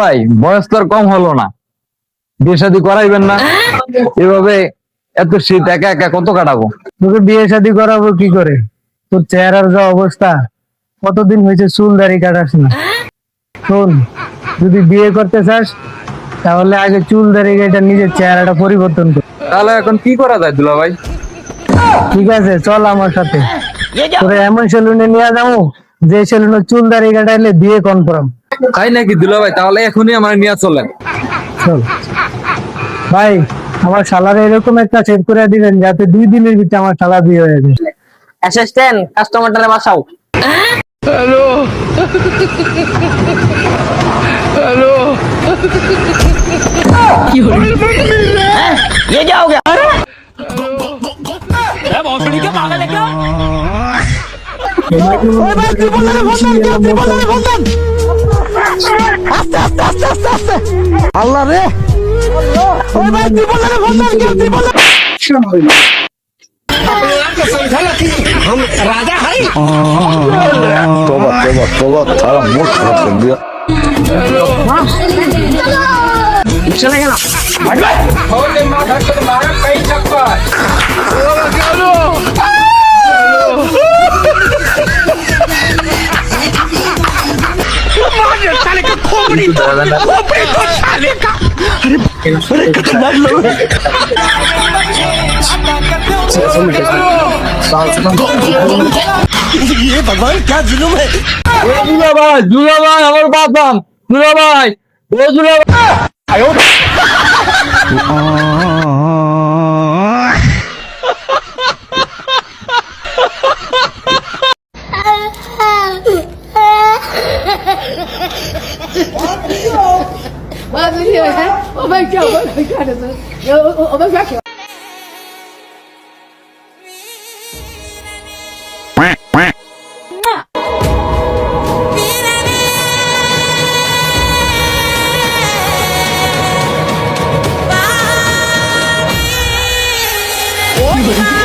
ভাই, বয়স তো আর কম হলো না, বিয়ে শাদী করাইবেন না? এভাবে এত শীত একা একা কত কাটাবো? তোকে বিয়ে শাদী করাবো কি করে? তোর চেহারার যা অবস্থা, কতদিন হয়েছে চুল দাড়ি কাটাস না। শোন, যদি বিয়ে করতে চাস তাহলে আগে চুল দাড়ি কেটে নিজের চেহারাটা পরিবর্তন কর। তাহলে এখন কি করা যায় দুলা ভাই? ঠিক আছে, চল আমার সাথে, তোরে এমন সেলুনে নিয়ে যাবো যে সেলুনে চুল দাড়ি কাটাইলে বিয়ে কনফার্ম। তাই নাকি দুলা ভাই? তাহলে এখনই আমার নিয়ে চলেন। চল ভাই, আমার শালারে এরকম একটা সেট করে দিবেন যাতে 2 দিনের ভিতরে আমার শালা বিয়ে হয়ে যায়। অ্যাসিস্ট্যান্ট, কাস্টমারটারে বাঁচাও। ये क्या हो गया? भोसड़ी के पागल है क्या? আল্লাহ রে, ওই ভাই ত্রিপলের ফোন দেন, ত্রিপল। हम राजा है। तोबा तोबा तोबा, सारा मूड खराब कर दिया। चले गया साले का खोपड़ी तो साले का। अरे खतरनाक लोग। ये भगवान क्या जुलूम है। দুলা ভাই আমার বাদাম, দুলা ভাই, ও দুলা ভাই। Bye.